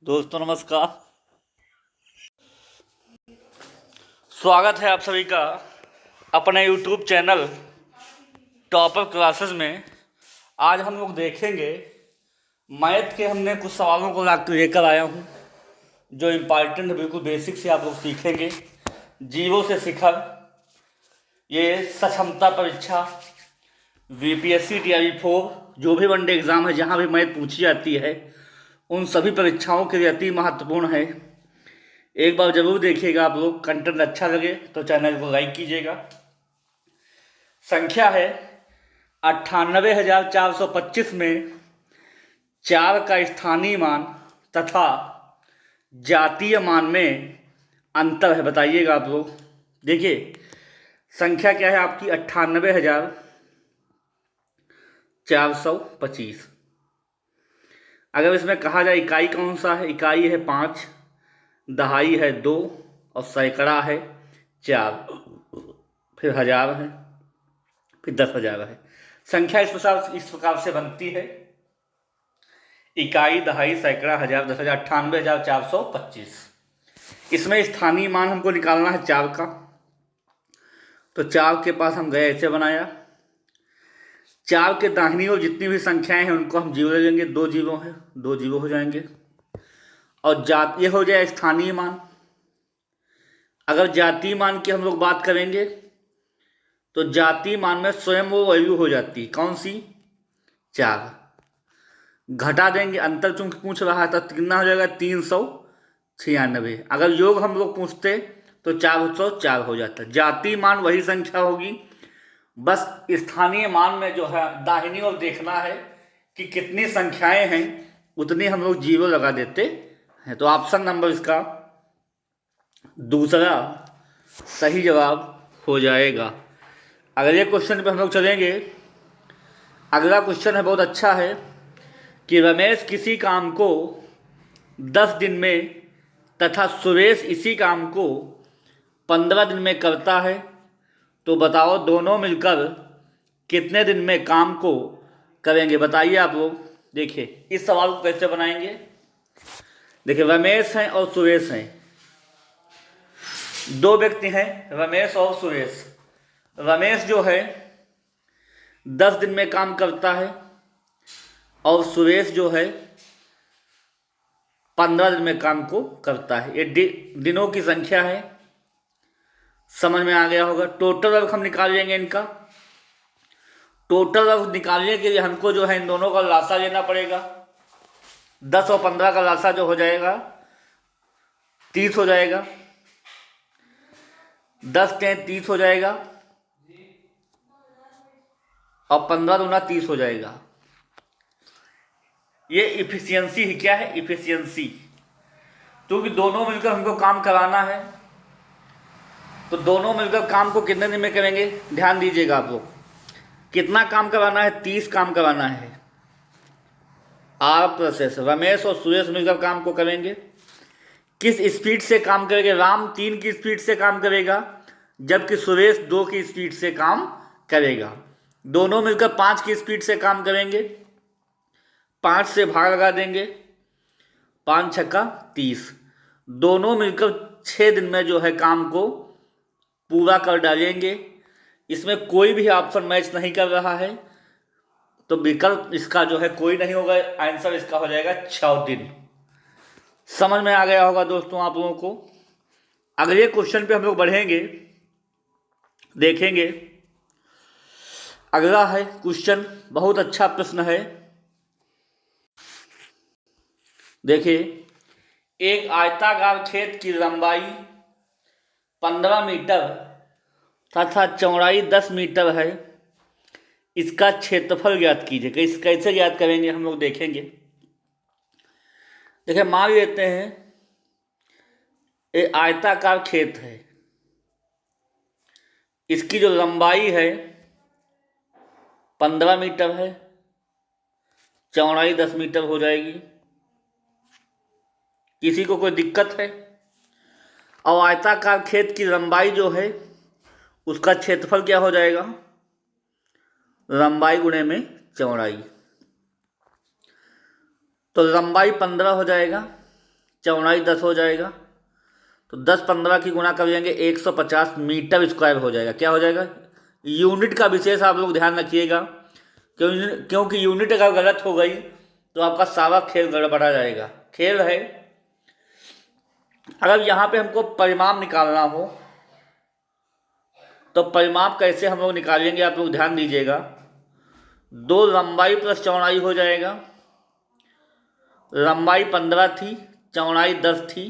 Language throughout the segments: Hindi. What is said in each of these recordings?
दोस्तों नमस्कार। स्वागत है आप सभी का अपने YouTube चैनल टॉपर क्लासेस में। आज हम लोग देखेंगे मैथ के हमने कुछ सवालों को लेकर आया हूँ जो इम्पॉर्टेंट है, बिल्कुल बेसिक से आप लोग सीखेंगे। जीरो से शिखर, ये सक्षमता परीक्षा, VPSC TRE4, जो भी वनडे एग्ज़ाम है जहाँ भी मैथ पूछी जाती है उन सभी परीक्षाओं के लिए अति महत्वपूर्ण है। एक बार जरूर देखिएगा। आप लोग कंटेंट अच्छा लगे तो चैनल को लाइक कीजिएगा। संख्या है 98,425 में 4 का स्थानीय मान तथा जातीय मान में अंतर है, बताइएगा आप लोग। देखिए संख्या क्या है आपकी 98,425। अगर इसमें कहा जाए इकाई कौन सा है, इकाई है 5, दहाई है 2 और सैकड़ा है 4, फिर हजार है, फिर 10,000 है। संख्या इस प्रकार से बनती है: इकाई, दहाई, सैकड़ा, हजार, 10,000, 98,425। इसमें स्थानीय मान हमको निकालना है 4 का, तो 4 के पास हम गए, ऐसे बनाया। 4 के दाहिनी ओर जितनी भी संख्याएं हैं उनको हम जीरो ले लेंगे। 2 जीरो है, 2 जीरो हो जाएंगे। और ये हो जाए स्थानीय मान। अगर जातीय मान की हम लोग बात करेंगे तो जातीय मान में स्वयं वो वैल्यू हो जाती, कौन सी? 4। घटा देंगे, अंतर चूंकि पूछ रहा था, कितना हो जाएगा? 396। अगर योग हम लोग पूछते तो 404 हो जाता। जातीय मान वही संख्या होगी, बस स्थानीय मान में जो है दाहिनी ओर देखना है कि कितनी संख्याएं हैं, उतनी हम लोग जीरो लगा देते हैं। तो ऑप्शन नंबर इसका दूसरा सही जवाब हो जाएगा। अगले क्वेश्चन पे हम लोग चलेंगे। अगला क्वेश्चन है, बहुत अच्छा है, कि रमेश किसी काम को 10 दिन में तथा सुरेश इसी काम को 15 दिन में करता है, तो बताओ दोनों मिलकर कितने दिन में काम को करेंगे, बताइए आप लोग। देखिए इस सवाल को कैसे बनाएंगे। देखिए रमेश हैं और सुरेश हैं, दो व्यक्ति हैं, रमेश और सुरेश। रमेश जो है 10 दिन में काम करता है और सुरेश जो है 15 दिन में काम को करता है। ये दिनों की संख्या है, समझ में आ गया होगा। टोटल वर्क हम निकाल लेंगे इनका। टोटल वर्क निकालने के लिए हमको जो है इन दोनों का लासा लेना पड़ेगा। 10 और 15 का लासा जो हो जाएगा 30 हो जाएगा। 10 के 30 हो जाएगा और 15 दूना 30 हो जाएगा। ये इफिशियंसी ही क्या है? इफिशियंसी। क्योंकि दोनों मिलकर हमको काम कराना है, तो दोनों मिलकर काम को कितने दिन में करेंगे, ध्यान दीजिएगा आप लोग। कितना काम कराना है? 30 काम कराना है। आर प्रोसेस, रमेश और सुरेश मिलकर काम को करेंगे। किस स्पीड से काम करेंगे? राम 3 की स्पीड से काम करेगा, जबकि सुरेश 2 की स्पीड से काम करेगा। दोनों मिलकर 5 की स्पीड से काम करेंगे। 5 से भाग लगा देंगे, 5 छक्का 30। दोनों मिलकर 6 दिन में जो है काम को पूरा कर डालेंगे। इसमें कोई भी ऑप्शन मैच नहीं कर रहा है, तो विकल्प इसका जो है कोई नहीं होगा। आंसर इसका हो जाएगा 6 दिन। समझ में आ गया होगा दोस्तों आप लोगों को। अगले क्वेश्चन पे हम लोग बढ़ेंगे, देखेंगे। अगला है क्वेश्चन, बहुत अच्छा प्रश्न है। देखिए, एक आयताकार खेत की लंबाई 15 मीटर तथा चौड़ाई 10 मीटर है। इसका क्षेत्रफल ज्ञात कीजिए। कैसे ज्ञात करेंगे हम लोग देखेंगे। देखिए मान लेते हैं ये आयताकार खेत है, इसकी जो लंबाई है 15 मीटर है, चौड़ाई 10 मीटर हो जाएगी। किसी को कोई दिक्कत है? और आयताकार खेत की लंबाई जो है उसका क्षेत्रफल क्या हो जाएगा? लंबाई गुणे में चौड़ाई। तो लंबाई 15 हो जाएगा चौड़ाई 10 हो जाएगा, तो 10 15 की गुणा कर लेंगे 150 मीटर स्क्वायर हो जाएगा। क्या हो जाएगा? यूनिट का विशेष आप लोग ध्यान रखिएगा, क्योंकि यूनिट अगर गलत हो गई तो आपका सारा खेल गड़बड़ा जाएगा। खेल है, अगर यहाँ पे हमको परिमाप निकालना हो तो परिमाप कैसे हम लोग निकालेंगे, आप लोग ध्यान दीजिएगा। 2 लंबाई प्लस चौड़ाई हो जाएगा। लंबाई 15 थी, चौड़ाई 10 थी,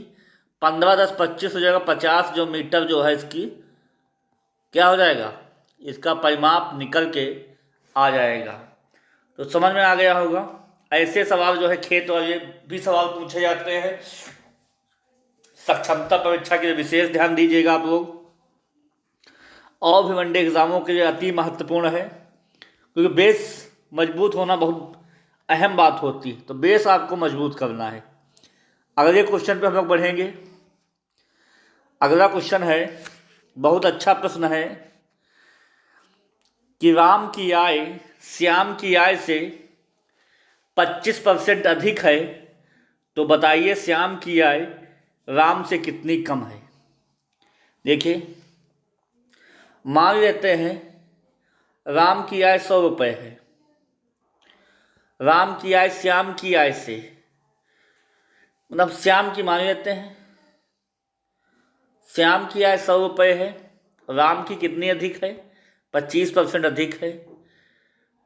15 10 25 हो जाएगा। 50 जो मीटर जो है इसकी क्या हो जाएगा, इसका परिमाप निकल के आ जाएगा। तो समझ में आ गया होगा। ऐसे सवाल जो है खेत वाले भी सवाल पूछे जाते हैं। सक्षमता परीक्षा के लिए विशेष ध्यान दीजिएगा आप लोग, और भी वनडे एग्जामों के लिए अति महत्वपूर्ण है, क्योंकि बेस मजबूत होना बहुत अहम बात होती है। तो बेस आपको मजबूत करना है। अगले क्वेश्चन पे हम लोग बढ़ेंगे। अगला क्वेश्चन है, बहुत अच्छा प्रश्न है कि राम की आय श्याम की आय से 25% अधिक है, तो बताइए श्याम की आय राम से कितनी कम है। देखिए, मान लेते हैं राम की आय 100 रुपये है। राम की आय श्याम की आय से, मतलब श्याम की मान लेते हैं, श्याम की आय 100 रुपये है, राम की कितनी अधिक है? 25% अधिक है।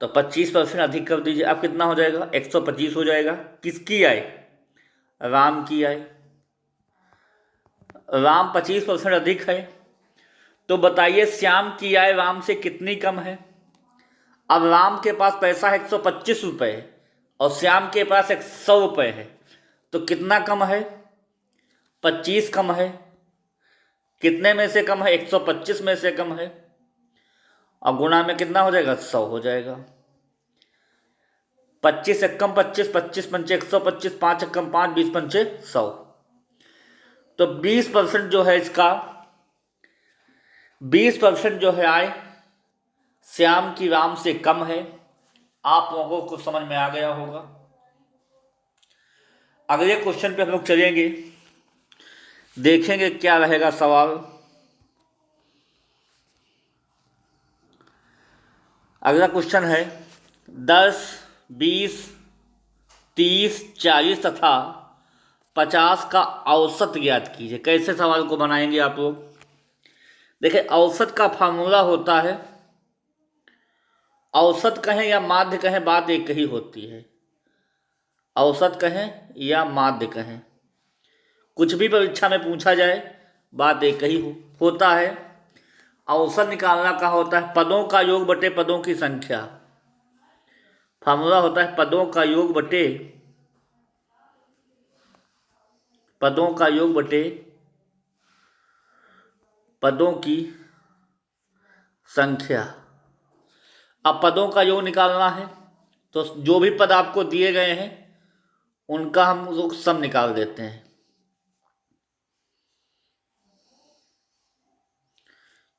तो 25% अधिक कर दीजिए, अब कितना हो जाएगा? 125 हो जाएगा। किसकी आय? राम की आय। राम 25% अधिक है, तो बताइए श्याम की आय राम से कितनी कम है। अब राम के पास पैसा है 125 रुपये और श्याम के पास 100 रुपये है, तो कितना कम है? 25 कम है। कितने में से कम है? 125 में से कम है। और गुणा में कितना हो जाएगा? 100 हो जाएगा। 25 एकम 25, 25 पंचे 125, 5 एकम 5, 20 पंचे 100। तो 20% जो है इसका, 20% जो है आय श्याम की राम से कम है। आप लोगों को समझ में आ गया होगा। अगले क्वेश्चन पे हम लोग चलेंगे, देखेंगे क्या रहेगा सवाल। अगला क्वेश्चन है 10, 20, 30, 40 तथा 50 का औसत ज्ञात कीजिए। कैसे सवाल को बनाएंगे आप लोग? देखिए, औसत का फार्मूला होता है, औसत कहें या माध्य कहें बात एक ही होती है। औसत कहें या माध्य कहें, कुछ भी परीक्षा में पूछा जाए बात एक ही होता है। औसत निकालना का होता है पदों का योग बटे पदों की संख्या। फार्मूला होता है पदों का योग बटे पदों का योग बटे पदों की संख्या। अब पदों का योग निकालना है, तो जो भी पद आपको दिए गए हैं उनका हम लोग सम निकाल देते हैं।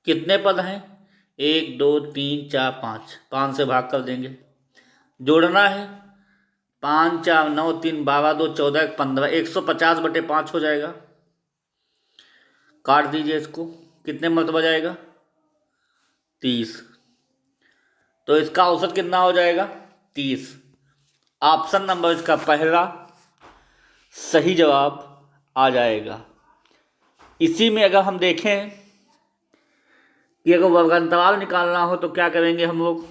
कितने पद हैं? 1 2 3 4 5, 5 से भाग कर देंगे। जोड़ना है 5 4 9 3 12 2 14 15, 150 बटे 5 हो जाएगा। काट दीजिए इसको, कितने मरतबा जाएगा? 30। तो इसका औसत कितना हो जाएगा? 30। ऑप्शन नंबर इसका पहला सही जवाब आ जाएगा। इसी में अगर हम देखें कि अगर वर्गांतराल निकालना हो तो क्या करेंगे हम लोग?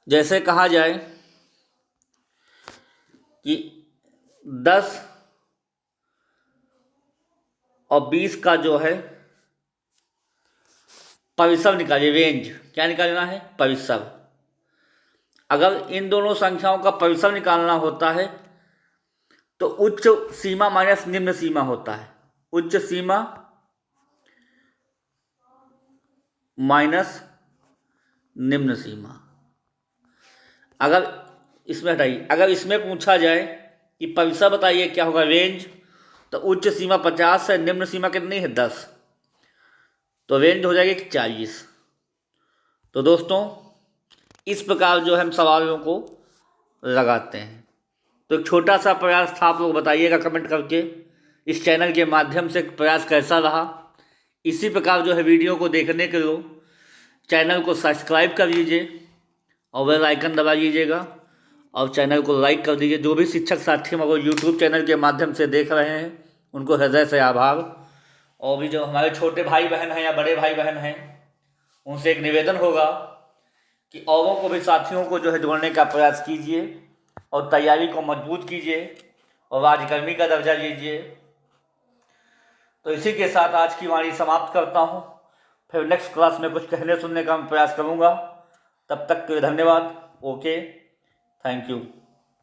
जैसे कहा जाए कि 10 और 20 का जो है परिसर निकालिए, रेंज। क्या निकालना है? परिसर। अगर इन दोनों संख्याओं का परिसर निकालना होता है तो उच्च सीमा माइनस निम्न सीमा होता है। उच्च सीमा माइनस निम्न सीमा। अगर इसमें हटाइए, अगर इसमें पूछा जाए कि परिसर बताइए क्या होगा, रेंज, तो उच्च सीमा 50 है, निम्न सीमा कितनी है? 10। तो रेंज हो जाएगी 40। तो दोस्तों, इस प्रकार जो हम सवालों को लगाते हैं। तो एक छोटा सा प्रयास था, आप लोग बताइएगा कमेंट करके इस चैनल के माध्यम से प्रयास कैसा रहा। इसी प्रकार जो है वीडियो को देखने के लिए चैनल को सब्सक्राइब कर लीजिए और बेल आइकन दबा लीजिएगा और चैनल को लाइक कर दीजिए। जो भी शिक्षक साथी हमारे यूट्यूब चैनल के माध्यम से देख रहे हैं उनको हृदय से आभार। और भी जो हमारे छोटे भाई बहन हैं या बड़े भाई बहन हैं उनसे एक निवेदन होगा कि औरों को भी, साथियों को जो है जोड़ने का प्रयास कीजिए और तैयारी को मजबूत कीजिए और राजकर्मी का दर्जा लीजिए। तो इसी के साथ आज की वाणी समाप्त करता हूँ। फिर नेक्स्ट क्लास में कुछ कहने सुनने का मैं प्रयास करूँगा। तब तक के लिए धन्यवाद। Okay, thank you.